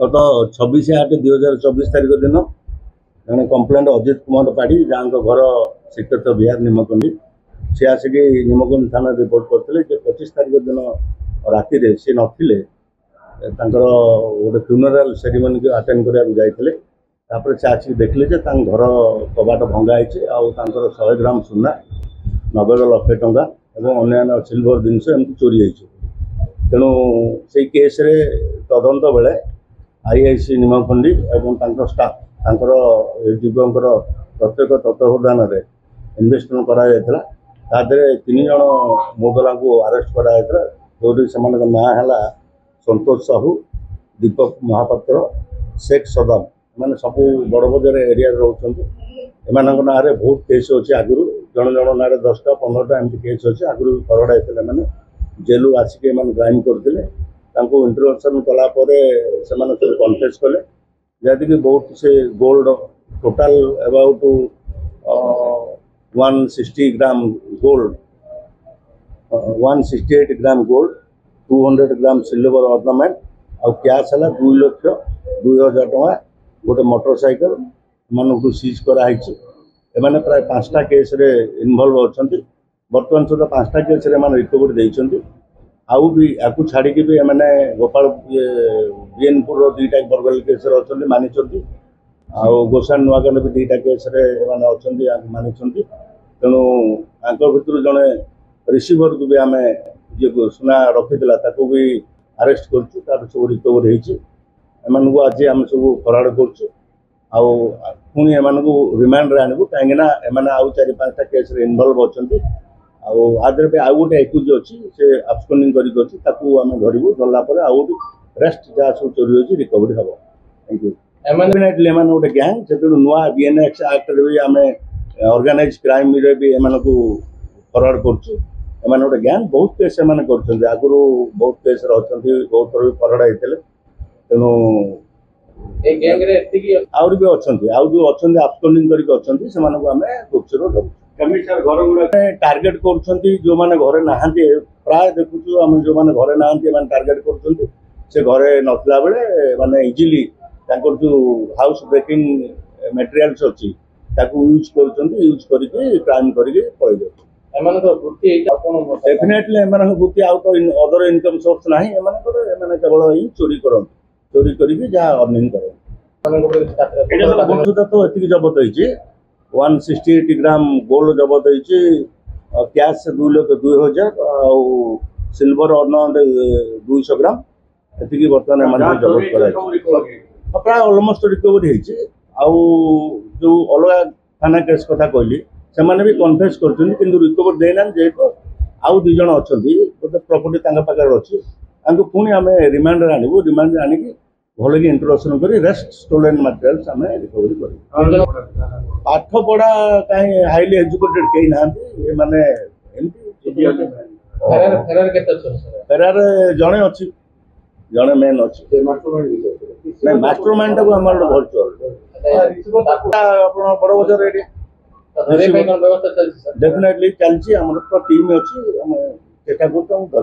गत 26/8/2024 तारीख दिन जड़े कम्प्लेट अजित कुमार पाढ़ी जहाँ घर श्रीक्षेत्र विहार निमकंडी सी आसिक निमकंडी थाना रिपोर्ट करते 25 तारीख दिन राति सी नथिले गोटे फ्यूनराल सेरिमनी को अटेंड करने जाते से आसिक देखले घर कबाट भंगाई 100 ग्राम सुना 90 लक्ष टंका और अन्य सिल्वर जिनस एमती चोरी होती तेणु से केस रे तदंत बेले आईआईसी निमखंडी और स्टाफ जीवंकर प्रत्येक तत्वावधान इन्वेस्टमेंट कराइला तादे 3 जन मुगला को अरेस्ट कराइला जो से ना है संतोष साहू दीपक महापात्र शेख सदाम मैंने सब बड़ बजार एरिया रोच एम ना बहुत केस अच्छे आगु जन जन ना 10टा 15टा एमती केस अच्छे आगु फरवर्ड होते मैंने जेलू आसिक क्राइम करते इंटरवेंशन कलापर से कन्फेस कले जहाँकि कि बहुत से gold total about 160 gram gold 168 gram gold 200 gram silver ornament और कैश है 2,02,000 टका गोटे मोटरसाइकिल मानू सीज कराई एमाने प्राय 5टा केस रे इन्वॉल्व अच्छा बर्तमान सुधा 5टा केस रिकवरी देइछन्ति आउ भी आपको छाड़ी भी मैंने गोपाल बीएनपुर 2टा बरगल केस मानी गोसाण नुआगन भी 2टा केस अच्छा मानी तेणु भर जड़े रिसीवर को भी आम जी सुना रखी भी अरेस्ट कर सब रिकवरी होमू आज आम सब फरवर्ड कर रिमांड आणबू कहीं आउ 4-5टा केस इन्वॉल्व अच्छा आदर भी आउ गोटे एक्यूज अच्छी से अब्सकॉन्डिंग करके धरबू धरला आउ रेस्ट जहाँ सब चोरी होती रिकवरी हम थैंक यू डेफिनेटली गोटे गैंग से नुआ बीएनएक्स एक्ट भी आम ऑर्गेनाइज क्राइम भी एम फरवर्ड कर गोटे गैंग बहुत केस से आगुरी बहुत केस अच्छा बहुत थर भी फरवर्ड होते तेणु आउरी भी अच्छा आउ जो अच्छा अब्सकॉन्डिंग करके आम गुप्तचर धरू टार्गेट कर जो मैंने घरे नहा प्राय देखु आम जो मैंने घरे नहा टार्गेट कर घरे नथिला बेले माने इजिली जो हाउस ब्रेकिंग मटेरियल्स अच्छी यूज यूज करके क्राइम करके पड़े डेफिनेटली एम वृत्ति आउ तो अदर इनकम सोर्स ना केवल ही चोरी करके जहाँ अर्निंग कर तो ये जबत होती 168 ग्राम गोल्ड जबत होती कैश 2,02,000 और सिल्वर ऑर्नामेंट 200 ग्राम ये बर्तमान जबत कर प्राय अलमोस्ट रिकवरी जो अलग थाना केस कथा कहली से भी कन्फेस कर रिकवरी देना जेहेतु आउ 2 जन अच्छा गोटे प्रॉपर्टी पाखे अच्छी पुणी आम रिमांड आणबू रिमांड आणिकी भल कि इंट्रोडक्शन कर रेस्ट स्टोलन मटेरियल्स आम रिकवरी कर पाठ पढ़ा कहीं हाईली एजुकेटेड कहीं ना माने फेरार जड़े अच्छी जड़े मेन अच्छी मास्टर माइंड टाक आम बड़ बजार डेफिनेटली चलती आम तो टीम अच्छी चेष्टा कर